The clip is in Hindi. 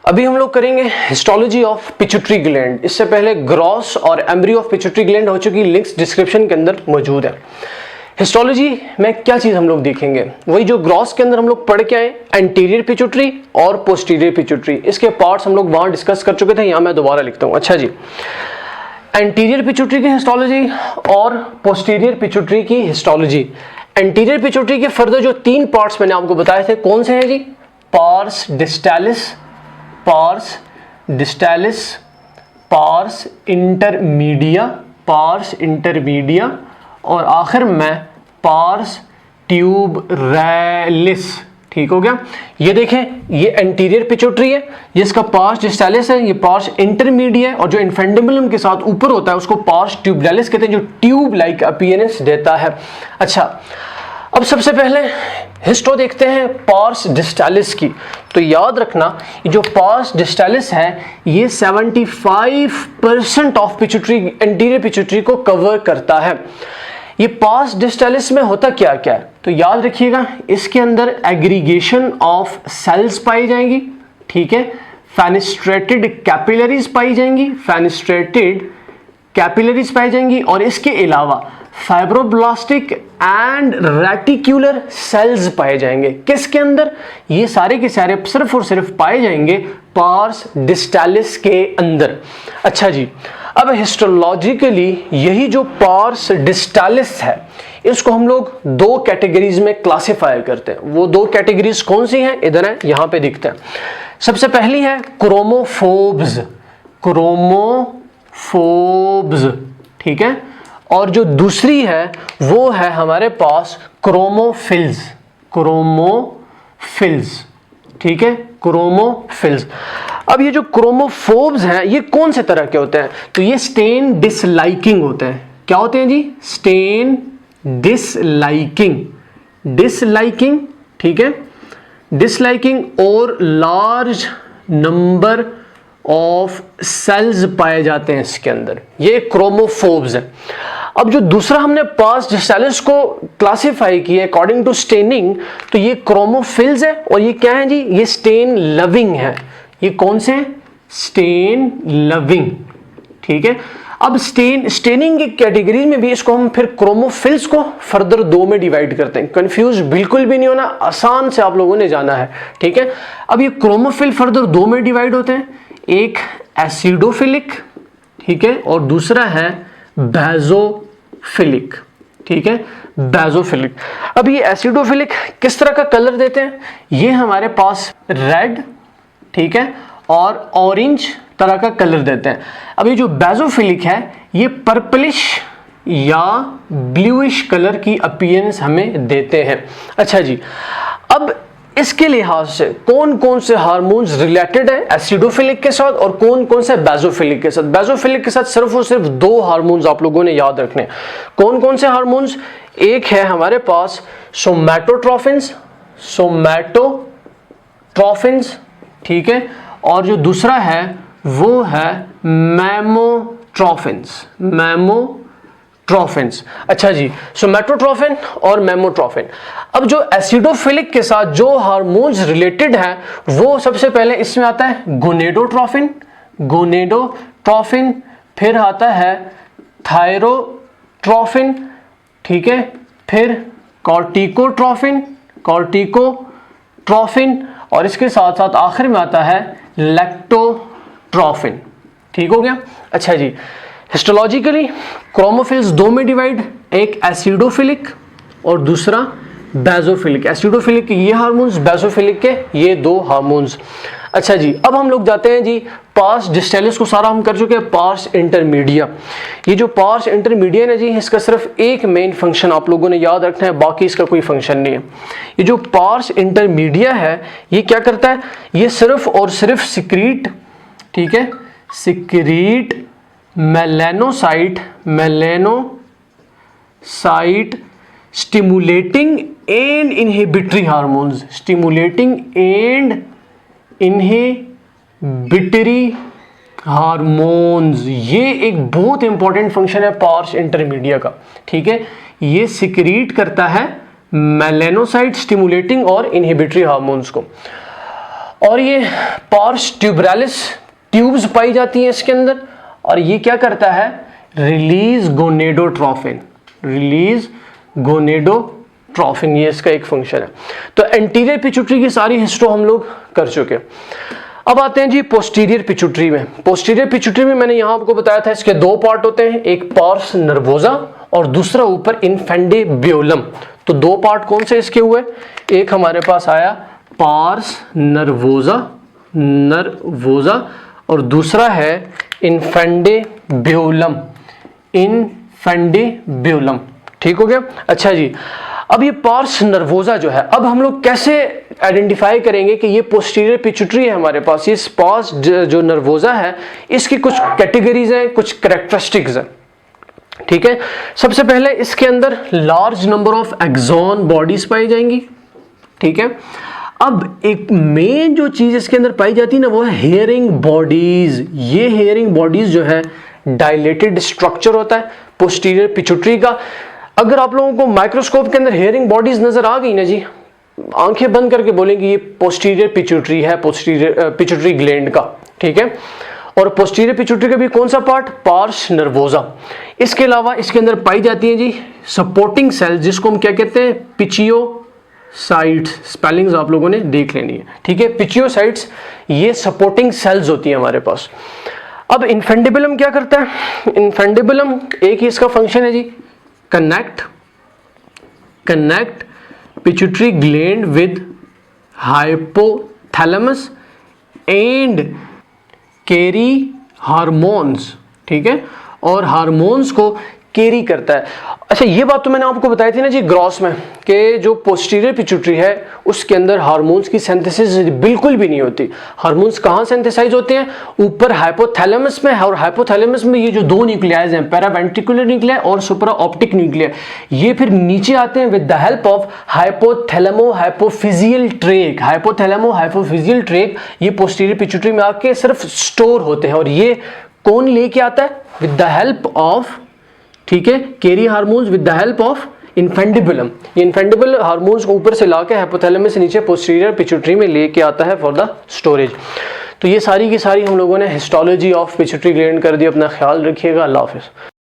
अभी हम लोग करेंगे हिस्टोलॉजी ऑफ पिट्यूटरी ग्लैंड। इससे पहले ग्रॉस और एम्ब्रियो ऑफ पिट्यूटरी ग्लैंड हो चुकी, लिंक्स डिस्क्रिप्शन के अंदर मौजूद है। हिस्टोलॉजी में क्या चीज हम लोग देखेंगे, वही जो ग्रॉस के अंदर हम लोग पढ़ के आए, एंटीरियर पिट्यूटरी और पोस्टीरियर पिट्यूटरी। इसके पार्ट्स हम लोग वहां डिस्कस कर चुके थे, यहां मैं दोबारा लिखता हूं। अच्छा जी, एंटीरियर पिट्यूटरी की हिस्टोलॉजी और पोस्टीरियर पिट्यूटरी की हिस्टोलॉजी। एंटीरियर पिट्यूटरी के फर्दर जो तीन पार्ट्स मैंने आपको बताए थे, कौन से हैं जी? Pars distalis, pars distalis, pars intermedia, pars intermedia और आखिर में पार्स ट्यूबरैलिस। ठीक हो गया। ये देखें, ये एंटीरियर पिट्यूटरी है, जिसका पार्स डिस्टालिस है, ये पार्स इंटरमीडिया है और जो इन्फेंडिबुलम के साथ ऊपर होता है उसको पार्स ट्यूबरैलिस कहते हैं, जो ट्यूब लाइक अपीयरेंस देता है। अच्छा, अब सबसे पहले हिस्टो देखते हैं पार्स डिस्टालिस की। तो याद रखना, ये जो पार्स डिस्टालिस है ये 75% ऑफ पिट्यूटरी, एंटीरियर पिट्यूटरी को कवर करता है। ये पार्स डिस्टालिस में होता क्या क्या है, तो याद रखिएगा, इसके अंदर एग्रीगेशन ऑफ सेल्स पाई जाएंगी। ठीक है, फेनिस्ट्रेटेड कैपिलरीज पाई जाएंगी, फेनिस्ट्रेटेड कैपिलरीज पाई जाएंगी और इसके अलावा फाइब्रोब्लास्टिक एंड रेटिक्यूलर सेल्स पाए जाएंगे। किसके अंदर? ये सारे के सारे सिर्फ और सिर्फ पाए जाएंगे पार्स डिस्टालिस के अंदर। अच्छा जी, अब हिस्टोलॉजिकली यही जो पार्स डिस्टालिस है इसको हम लोग दो कैटेगरीज में क्लासिफाई करते हैं। वो दो कैटेगरीज कौन सी हैं? इधर है, यहां पे दिखते हैं। सबसे पहली है क्रोमोफोब्स, क्रोमोफोब्स। ठीक है, और जो दूसरी है वो है हमारे पास क्रोमोफिल्स, क्रोमोफिल्स। ठीक है, क्रोमोफिल्स। अब ये जो क्रोमोफोब्स हैं ये कौन से तरह के होते हैं? तो ये स्टेन डिसलाइकिंग होते हैं। क्या होते हैं जी? Stand disliking, disliking. ठीक है, डिसलाइकिंग और लार्ज नंबर ऑफ सेल्स पाए जाते हैं इसके अंदर, ये क्रोमोफोब्स है। अब जो दूसरा हमने पार्स डिस्टालिस को क्लासिफाई किया अकॉर्डिंग टू स्टेनिंग, तो ये क्रोमोफिल्स है और ये क्या है जी? ये स्टेन लविंग है। ये कौन से हैं? Stain loving. ठीक है, अब स्टेनिंग की कैटेगरी में भी इसको हम फिर क्रोमोफिल्स को फर्दर दो में डिवाइड करते हैं। कंफ्यूज बिल्कुल भी नहीं होना, आसान से आप लोगों ने जाना है। ठीक है, अब ये क्रोमोफिल फर्दर दो में डिवाइड होते हैं, एक एसिडोफिलिक, ठीक है, और दूसरा है बेजोफिलिक। ठीक है, बेजोफिलिक। अब ये एसिडोफिलिक किस तरह का कलर देते हैं? ये हमारे पास रेड, ठीक है, और ऑरेंज तरह का कलर देते हैं। अब ये जो बेजोफिलिक है ये पर्पलिश या ब्लूइश कलर की अपीयरेंस हमें देते हैं। अच्छा जी, अब इसके लिहाज से कौन कौन से हार्मोन्स रिलेटेड है एसिडोफिलिक के साथ और कौन कौन से बेजोफिलिक के साथ? बेजोफिलिक के साथ सिर्फ और सिर्फ दो हार्मोन्स आप लोगों ने याद रखने। कौन कौन से हार्मोन्स? एक है हमारे पास सोमैटोट्रोफिन्स, सोमैटोट्रोफिन्स, ठीक है, और जो दूसरा है वो है मेमोट्रोफिन्स, मेमोट्रोफिन्स। अच्छा जी, सोमैटोट्रोफिन और मेमोट्रोफिन। अब जो एसिडोफिलिक के साथ जो हार्मोन्स रिलेटेड हैं वो सबसे पहले इसमें आता है गोनेडोट्रोफिन, गोनेडोट्रोफिन, फिर आता है थायरोट्रोफिन, ठीक है, फिर कॉर्टिकोट्रोफिन, कॉर्टिकोट्रोफिन, और इसके साथ साथ आखिर में आता है लैक्टोट्रोफिन। ठीक हो गया। अच्छा जी, हिस्टोलॉजिकली क्रोमोफिल्स दो में डिवाइड, एक एसिडोफिलिक और दूसरा बेजोफिलिक। एसिडोफिलिक के ये हार्मोन्स, बेजोफिलिक के ये दो हार्मोन्स। अच्छा जी, अब हम लोग जाते हैं जी पार्स डिस्टालिस को सारा हम कर चुके हैं, पार्स इंटरमीडिया। ये जो पार्स इंटरमीडिया है जी, इसका सिर्फ एक मेन फंक्शन आप लोगों ने याद रखना है, बाकी इसका कोई फंक्शन नहीं है। ये जो पार्स इंटरमीडिया है ये क्या करता है? ये सिर्फ और सिर्फ सिक्रीट, ठीक है, secrete melanocyte, melanocyte stimulating and inhibitory hormones, stimulating and inhibitory hormones. ये एक बहुत इंपॉर्टेंट फंक्शन है पार्स इंटरमीडिया का। ठीक है, ये सिक्रीट करता है मेलानोसाइट स्टिमुलेटिंग और इनहिबिटरी हार्मोन्स को। और ये पार्स ट्यूबरालिस ट्यूब्स पाई जाती हैं इसके अंदर, और ये क्या करता है, रिलीज गोनेडोट्रोफिन, रिलीज गोनेडोट्रोफिन, ये इसका एक फंक्शन है। तो एंटीरियर पिट्यूटरी की सारी हिस्ट्रो हम लोग कर चुके हैं। अब आते हैं जी पोस्टीरियर पिट्यूटरी में। पोस्टीरियर पिट्यूटरी में मैंने यहां आपको बताया था इसके दो पार्ट होते हैं, एक पार्स नर्वोसा और दूसरा ऊपर इनफेंडिब्यूलम। तो दो पार्ट कौन से इसके हुए, एक हमारे पास आया पार्स नर्वोसा और दूसरा है इनफेंडिब्यूलम, इनफेंडिब्यूलम। ठीक हो गया। अच्छा जी, अब ये पार्स नर्वोसा जो है, अब हम लोग कैसे आइडेंटिफाई करेंगे कि ये पोस्टीरियर पिट्यूटरी है हमारे पास, ये पार्स जो नर्वोसा है इसकी कुछ कैटेगरीज हैं, कुछ कैरेक्टरिस्टिक्स हैं। ठीक है, सबसे पहले इसके अंदर large number of axon bodies पाई जाएंगी। ठीक है, अब एक मेन जो चीज इसके अंदर पाई जाती है ना, वो है हेयरिंग बॉडीज। ये हेयरिंग बॉडीज जो है डायलेटेड स्ट्रक्चर होता है पोस्टीरियर पिट्यूटरी का। अगर आप लोगों को माइक्रोस्कोप के अंदर हेयरिंग बॉडीज नजर आ गई ना जी, आंखें बंद करके बोलेंगे ये पोस्टीरियर पिट्यूटरी है, पोस्टीरियर पिट्यूटरी ग्लैंड का। ठीक है, और पोस्टीरियर पिट्यूटरी का भी कौन सा पार्ट, पार्स नर्वोसा। इसके अलावा इसके अंदर पाई जाती है जी सपोर्टिंग सेल्स, जिसको हम क्या कहते हैं, पिचियोसाइट्स। स्पेलिंग्स आप लोगों ने देख लेनी है। ठीक है, पिचियोसाइट्स ये सपोर्टिंग सेल्स होती है हमारे पास। अब इनफेंडिबुलम क्या करता है, इनफेंडिबुलम एक ही इसका फंक्शन है जी, connect pituitary gland with hypothalamus and carry hormones. ठीक है, और हार्मोन्स को कैरी करता है। अच्छा, ये बात तो मैंने आपको बताई थी ना जी ग्रॉस में, कि जो पोस्टीरियर पिट्यूटरी है उसके अंदर हार्मोन्स की सिंथेसिस बिल्कुल भी नहीं होती। हार्मोन्स कहाँ सिंथेसाइज होते हैं, ऊपर हाइपोथैलेमस में, और हाइपोथैलेमस में ये जो दो न्यूक्लियाज हैं, पैरावेंट्रिकुलर न्यूक्लियाई और सुपरा ऑप्टिक न्यूक्लियाई, ये फिर नीचे आते हैं with the help of hypothalamo hypophyseal tract. Hypothalamo hypophyseal tract ये पोस्टीरियर पिट्यूटरी में आके सिर्फ स्टोर होते हैं, और ये कौन लेके आता है, विद द हेल्प ऑफ, ठीक है, carry hormones with the help of infundibulum. ये इनफेंडिबल हार्मोन्स को ऊपर से लाके हाइपोथैलेमस से नीचे पोस्टीरियर पिट्यूटरी में लेके आता है फॉर द स्टोरेज। तो ये सारी की सारी हम लोगों ने हिस्टोलॉजी ऑफ पिट्यूटरी ग्लैंड कर दी। अपना ख्याल रखिएगा। अल्लाह हाफिज़।